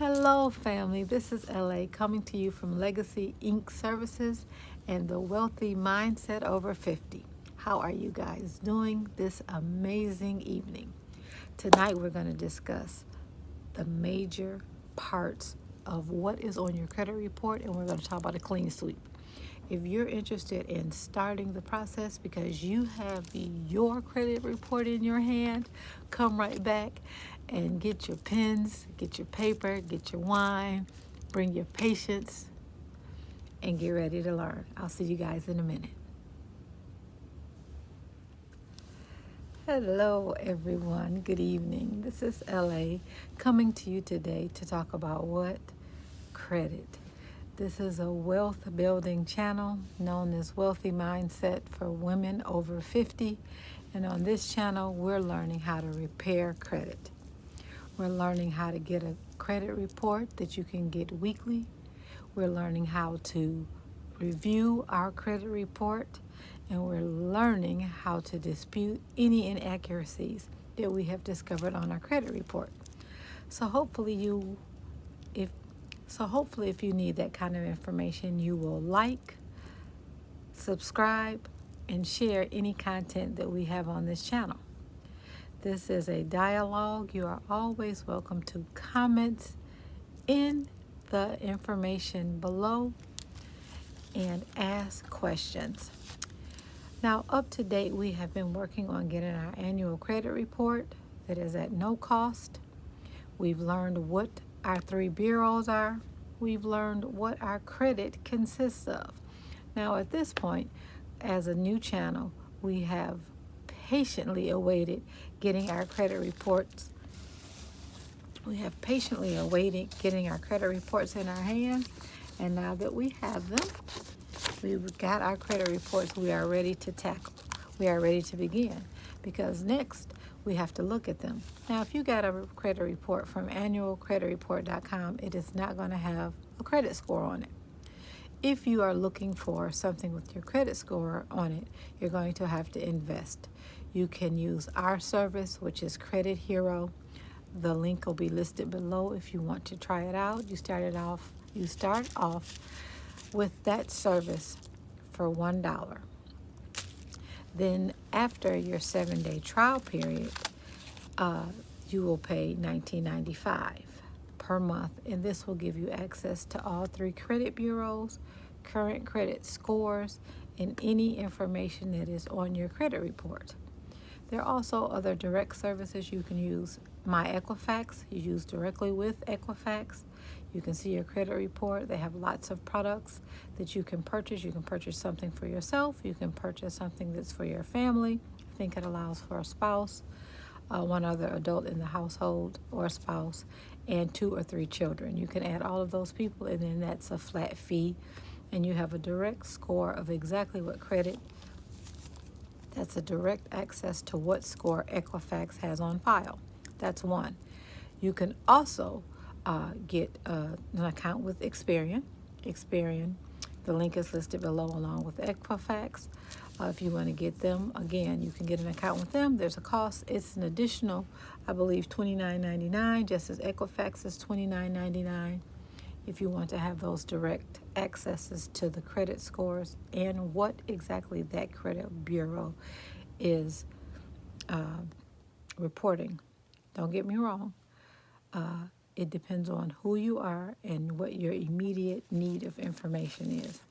Hello, family. This is LA coming to you from Legacy Inc. Services and the Wealthy Mindset Over 50. How are you guys doing this amazing evening? Tonight, we're going to discuss the major parts of what is on your credit report, and we're going to talk about a clean sweep. If you're interested in starting the process because you have your credit report in your hand, come right back and get your pens, get your paper, get your wine, bring your patience, and get ready to learn. I'll see you guys in a minute. Hello, everyone. Good evening. This is LA coming to you today to talk about what? Credit. This is a wealth building channel known as Wealthy Mindset for Women Over 50. And on this channel, we're learning how to repair credit. We're learning how to get a credit report that you can get weekly. We're learning how to review our credit report. And we're learning how to dispute any inaccuracies that we have discovered on our credit report. So hopefully if you need that kind of information, you will like, subscribe, and share any content that we have on this channel. This is a dialogue. You are always welcome to comment in the information below and ask questions. Now, up to date, we have been working on getting our annual credit report that is at no cost. We've learned what our 3 bureaus are. We've learned what our credit consists of. Now, at this point, as a new channel, we have patiently awaited getting our credit reports. We have patiently awaited getting our credit reports in our hand. And now that we have them, we've got our credit reports, we are ready to tackle. We are ready to begin because next we have to look at them. Now, if you got a credit report from annualcreditreport.com, it is not going to have a credit score on it. If you are looking for something with your credit score on it, you're going to have to invest. You can use our service, which is Credit Hero. The link will be listed below if you want to try it out. You start off with that service for $1. Then after your 7-day trial period, you will pay $19.95 per month, and this will give you access to all 3 credit bureaus, current credit scores, and any information that is on your credit report. There are also other direct services. You can use My Equifax. You use directly with Equifax. You can see your credit report. They have lots of products that you can purchase. You can purchase something for yourself. You can purchase something that's for your family. I think it allows for a spouse, one other adult in the household or a spouse, and 2 or 3 children. You can add all of those people, and then that's a flat fee. And you have a direct score of exactly what credit. That's a direct access to what score Equifax has on file. That's one. You can also get an account with Experian. Experian, the link is listed below along with Equifax. If you want to get them, again, you can get an account with them. There's a cost. It's an additional, I believe, $29.99, just as Equifax is $29.99. If you want to have those direct accesses to the credit scores and what exactly that credit bureau is reporting. Don't get me wrong. It depends on who you are and what your immediate need of information is.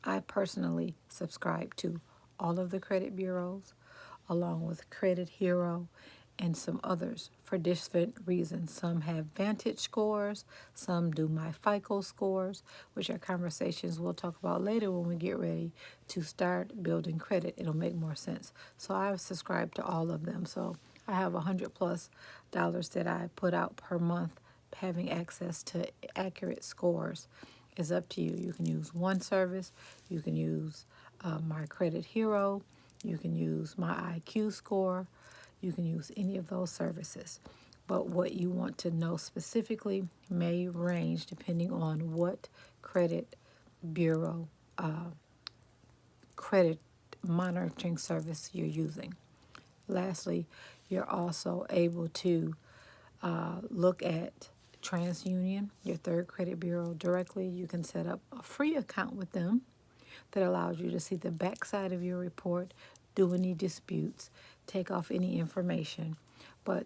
I personally subscribe to all of the credit bureaus along with Credit Hero and some others for different reasons. Some have vantage scores, some do my FICO scores, which are conversations we'll talk about later when we get ready to start building credit. It'll make more sense. So I subscribe to all of them. So I have $100+ that I put out per month. Having access to accurate scores is up to you. You can use one service. You can use my Credit Hero. You can use my IQ score. You can use any of those services. But what you want to know specifically may range depending on what credit bureau, credit monitoring service you're using. Lastly, you're also able to look at TransUnion, your third credit bureau directly. You can set up a free account with them that allows you to see the backside of your report, do any disputes, take off any information. But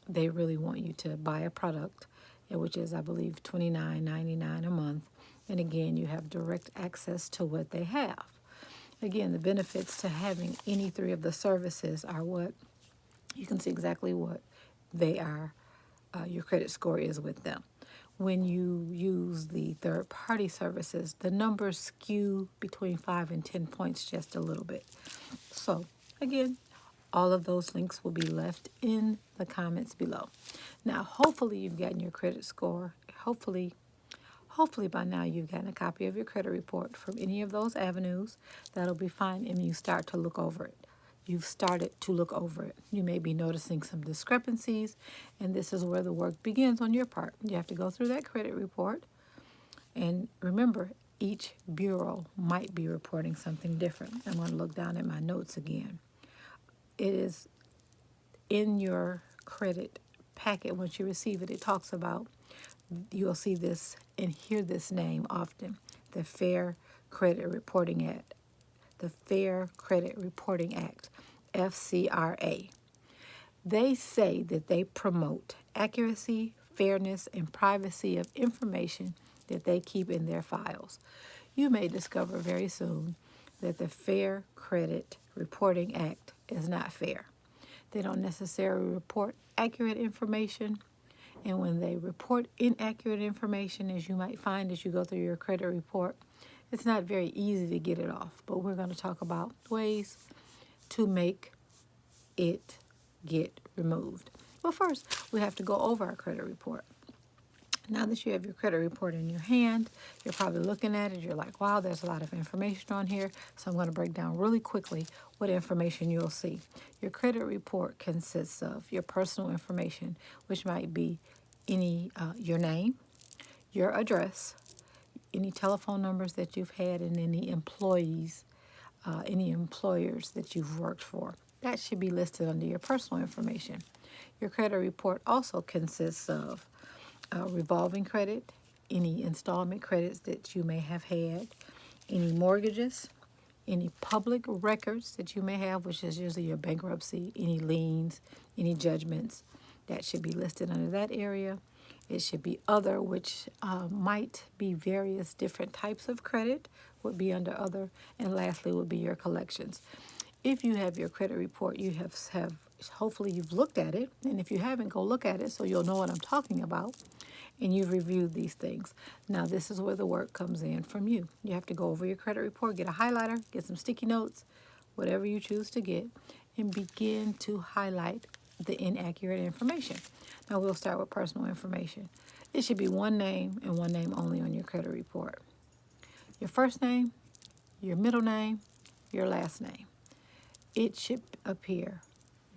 they really want you to buy a product, which is, I believe, $29.99 a month. And again, you have direct access to what they have. Again, the benefits to having any three of the services are what you can see exactly what they are, your credit score is with them. When you use the third-party services, the numbers skew between 5 and 10 points just a little bit. So, again, all of those links will be left in the comments below. Now, hopefully you've gotten your credit score. Hopefully by now you've gotten a copy of your credit report from any of those avenues. That'll be fine, and you start to look over it. You've started to look over it. You may be noticing some discrepancies, and this is where the work begins on your part. You have to go through that credit report, and remember, each bureau might be reporting something different. I'm going to look down at my notes again. It is in your credit packet. Once you receive it, it talks about, you'll see this and hear this name often, the Fair Credit Reporting Act. The Fair Credit Reporting Act, FCRA. They say that they promote accuracy, fairness, and privacy of information that they keep in their files. You may discover very soon that the Fair Credit Reporting Act is not fair. They don't necessarily report accurate information, and when they report inaccurate information, as you might find as you go through your credit report, it's not very easy to get it off, but we're going to talk about ways to make it get removed. But first, we have to go over our credit report. Now that you have your credit report in your hand, you're probably looking at it. You're like, wow, there's a lot of information on here. So I'm going to break down really quickly what information you'll see. Your credit report consists of your personal information, which might be your name, your address, any telephone numbers that you've had, and any employees, any employers that you've worked for. That should be listed under your personal information. Your credit report also consists of revolving credit, any installment credits that you may have had, any mortgages, any public records that you may have, which is usually your bankruptcy, any liens, any judgments. That should be listed under that area. It should be other, which might be various different types of credit, would be under other. And lastly would be your collections. If you have your credit report, you have hopefully you've looked at it. And if you haven't, go look at it so you'll know what I'm talking about. And you've reviewed these things. Now, this is where the work comes in from you. You have to go over your credit report, get a highlighter, get some sticky notes, whatever you choose to get, and begin to highlight the inaccurate information. Now we'll start with personal information. It should be one name and one name only on your credit report. Your first name, your middle name, your last name. It should appear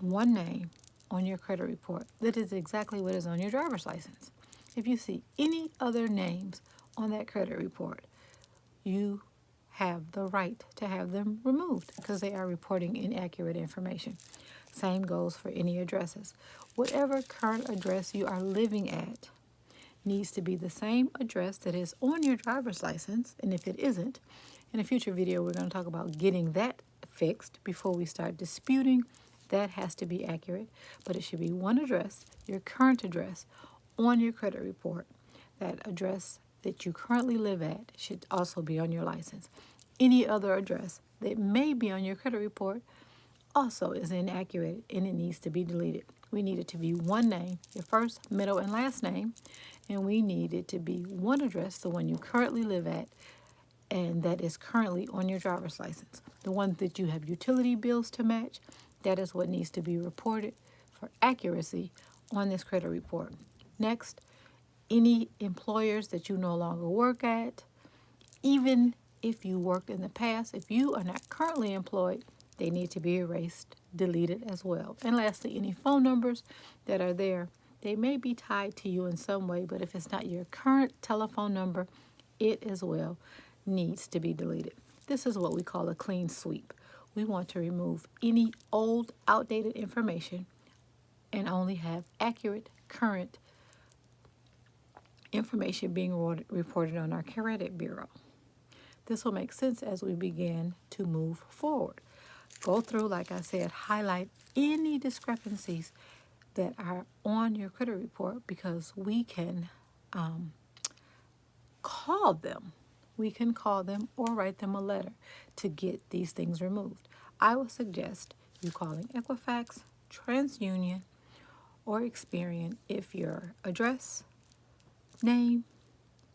one name on your credit report. That is exactly what is on your driver's license. If you see any other names on that credit report, you have the right to have them removed because they are reporting inaccurate information. Same goes for any addresses. Whatever current address you are living at needs to be the same address that is on your driver's license. And if it isn't, in a future video, we're going to talk about getting that fixed before we start disputing. That has to be accurate, but it should be one address, your current address, on your credit report. That address that you currently live at should also be on your license. Any other address that may be on your credit report also is inaccurate and it needs to be deleted. We need it to be one name, your first, middle, and last name, and we need it to be one address, the one you currently live at, and that is currently on your driver's license. The one that you have utility bills to match, that is what needs to be reported for accuracy on this credit report. Next, any employers that you no longer work at, even if you worked in the past, if you are not currently employed, they need to be erased, deleted as well. And lastly, any phone numbers that are there, they may be tied to you in some way, but if it's not your current telephone number, it as well needs to be deleted. This is what we call a clean sweep. We want to remove any old, outdated information and only have accurate, current information being reported on our credit bureau. This will make sense as we begin to move forward. Go through, like I said, highlight any discrepancies that are on your credit report, because we can call them. We can call them or write them a letter to get these things removed. I would suggest you calling Equifax, TransUnion, or Experian if your address, name,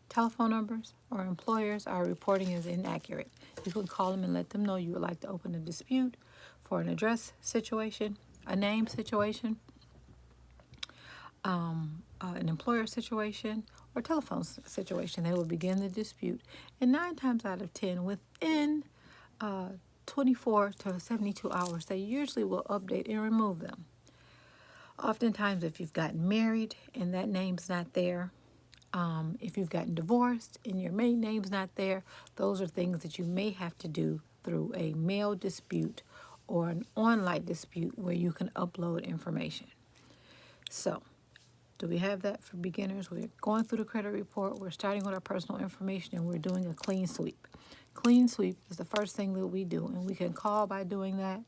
telephone numbers, or employers are reporting is inaccurate. You can call them and let them know you would like to open a dispute for an address situation, a name situation, an employer situation, or telephone situation. They will begin the dispute, and 9 times out of 10, within 24 to 72 hours, they usually will update and remove them. Oftentimes, if you've gotten married and that name's not there, if you've gotten divorced and your maiden name's not there, those are things that you may have to do through a mail dispute or an online dispute where you can upload information. So, do we have that for beginners? We're going through the credit report. We're starting with our personal information, and we're doing a clean sweep. Clean sweep is the first thing that we do, and we can call by doing that.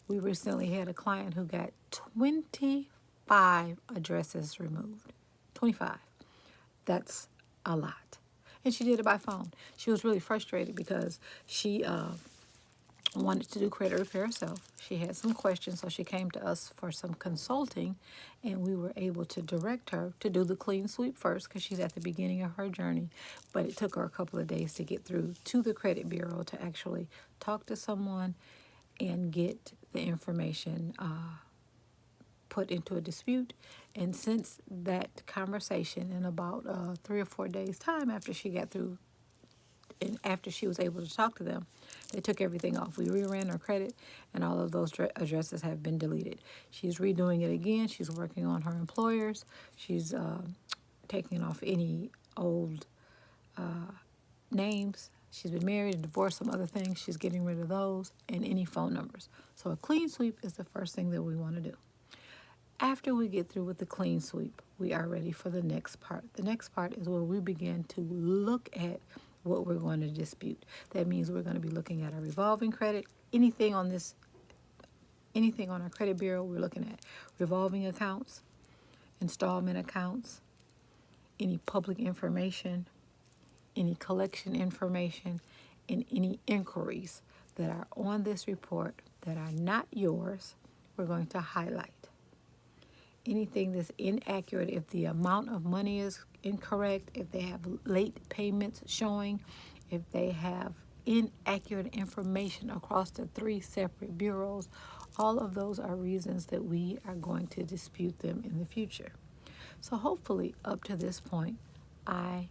We recently had a client who got 25 addresses removed. 25. That's a lot. And she did it by phone. She was really frustrated because she wanted to do credit repair herself. She had some questions, so she came to us for some consulting, and we were able to direct her to do the clean sweep first because she's at the beginning of her journey. But it took her a couple of days to get through to the credit bureau to actually talk to someone and get the information put into a dispute. And since that conversation, in about 3 or 4 days time after she got through and after she was able to talk to them, they took everything off. We reran her credit, and all of those addresses have been deleted. She's redoing it again. She's working on her employers. She's taking off any old names. She's been married and divorced, some other things. She's getting rid of those, and any phone numbers. So a clean sweep is the first thing that we want to do. After we get through with the clean sweep, we are ready for the next part. The next part is where we begin to look at what we're going to dispute. That means we're going to be looking at our revolving credit. Anything on our credit bureau, we're looking at revolving accounts, installment accounts, any public information, any collection information, and any inquiries that are on this report that are not yours, we're going to highlight. Anything that's inaccurate, if the amount of money is incorrect, if they have late payments showing, if they have inaccurate information across the 3 separate bureaus, all of those are reasons that we are going to dispute them in the future. So hopefully up to this point, I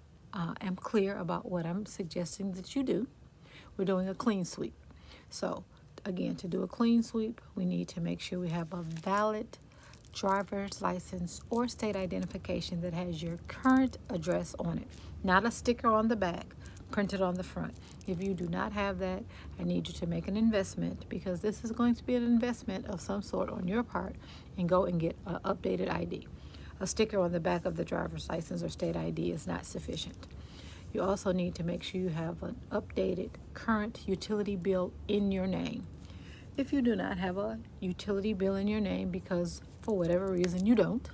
am clear about what I'm suggesting that you do. We're doing a clean sweep. So again, to do a clean sweep, we need to make sure we have a valid driver's license or state identification that has your current address on it, not a sticker on the back, printed on the front. If you do not have that, I need you to make an investment, because this is going to be an investment of some sort on your part, and go and get an updated ID. A sticker on the back of the driver's license or state ID is not sufficient. You also need to make sure you have an updated current utility bill in your name. If you do not have a utility bill in your name, because for whatever reason you don't,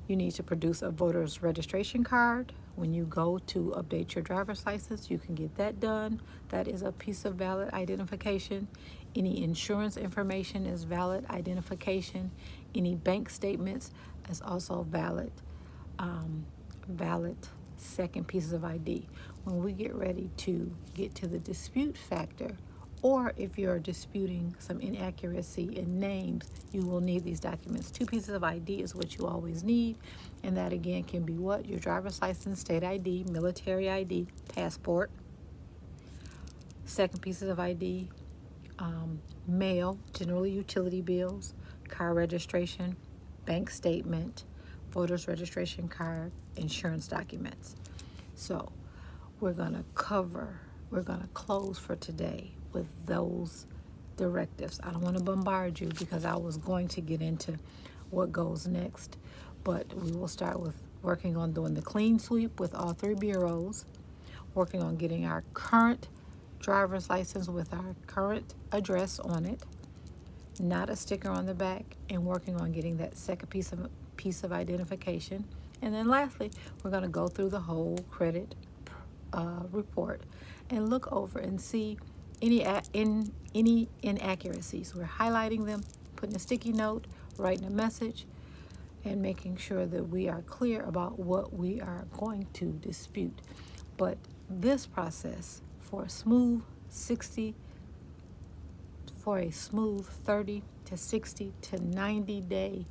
you need to produce a voter's registration card. When you go to update your driver's license, you can get that done. That is a piece of valid identification. Any insurance information is valid identification. Any bank statements is also valid second pieces of ID. When we get ready to get to the dispute factor, or if you're disputing some inaccuracy in names, you will need these documents. 2 pieces of ID is what you always need, and that again can be what? Your driver's license, state ID, military ID, passport. Second pieces of ID, mail, generally utility bills, car registration, bank statement, voter's registration card, insurance documents. So we're going to close for today with those directives. I don't want to bombard you because I was going to get into what goes next, but we will start with working on doing the clean sweep with all 3 bureaus, working on getting our current driver's license with our current address on it, not a sticker on the back, and working on getting that second piece of identification. And then lastly, we're going to go through the whole credit report and look over and see any inaccuracies. We're highlighting them, putting a sticky note, writing a message, and making sure that we are clear about what we are going to dispute. But this process for a smooth 30 to 60 to 90 day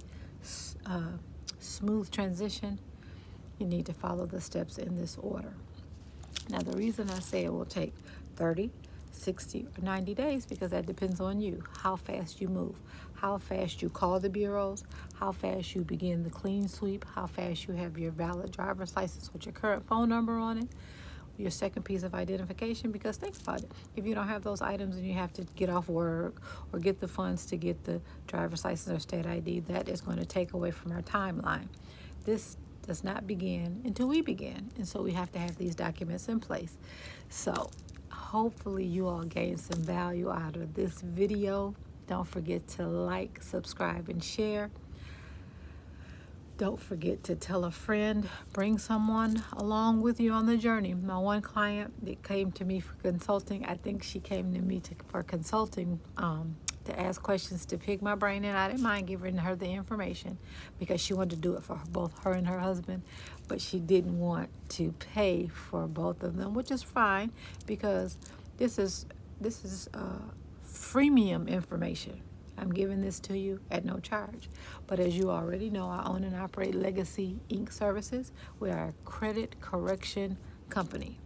smooth transition, you need to follow the steps in this order. Now, the reason I say it will take 30, 60, or 90 days, because that depends on you, how fast you move, how fast you call the bureaus, how fast you begin the clean sweep, how fast you have your valid driver's license with your current phone number on it, your second piece of identification. Because think about it, if you don't have those items and you have to get off work or get the funds to get the driver's license or state ID, that is going to take away from our timeline. This does not begin until we begin, and so we have to have these documents in place. So hopefully you all gain some value out of this video. Don't forget to like, subscribe, and share. Don't forget to tell a friend, bring someone along with you on the journey. My one client that came to me for consulting, I think she came to me for consulting to ask questions, to pick my brain, and I didn't mind giving her the information because she wanted to do it for both her and her husband, but she didn't want to pay for both of them, which is fine, because this is freemium information. I'm giving this to you at no charge. But as you already know, I own and operate Legacy Inc. Services. We are a credit correction company,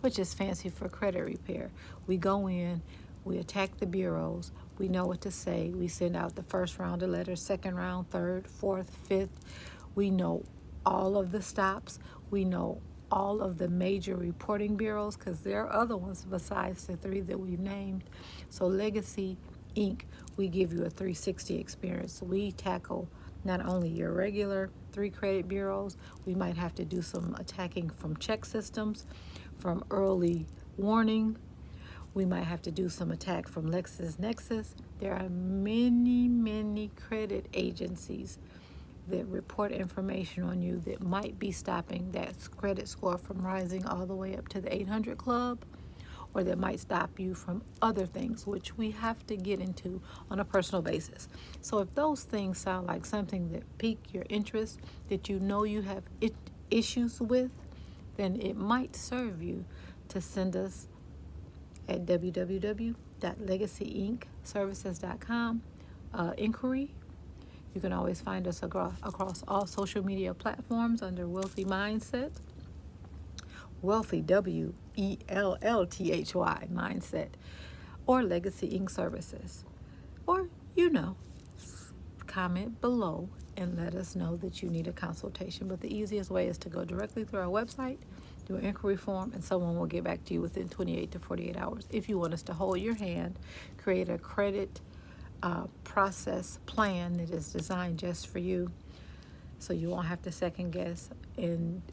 which is fancy for credit repair. We go in, we attack the bureaus, we know what to say, we send out the first round of letters, second round, third, fourth, fifth. We know all of the stops. We know all of the major reporting bureaus, because there are other ones besides the 3 that we've named. So Legacy Inc., we give you a 360 experience. We tackle not only your regular 3 credit bureaus, we might have to do some attacking from check systems, from early warning. We might have to do some attack from LexisNexis. There are many, many credit agencies that report information on you that might be stopping that credit score from rising all the way up to the 800 club, or that might stop you from other things, which we have to get into on a personal basis. So if those things sound like something that pique your interest, that you know you have issues with, then it might serve you to send us at www.legacyinc.services.com inquiry. You can always find us across all social media platforms under Wealthy Mindset. Wealthy, WELLTHY, Mindset, or Legacy Inc. Services. Or, comment below and let us know that you need a consultation. But the easiest way is to go directly through our website, do an inquiry form, and someone will get back to you within 28 to 48 hours. If you want us to hold your hand, create a credit process plan that is designed just for you, so you won't have to second guess and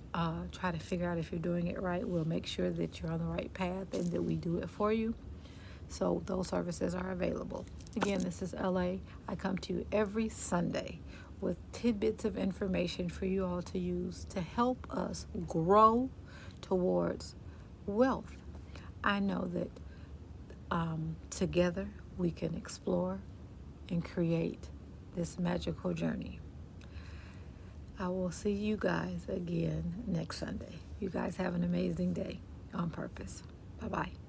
try to figure out if you're doing it right. We'll make sure that you're on the right path and that we do it for you. So those services are available. Again, this is LA. I come to you every Sunday with tidbits of information for you all to use to help us grow towards wealth. I know that together we can explore and create this magical journey. I will see you guys again next Sunday. You guys have an amazing day on purpose. Bye-bye.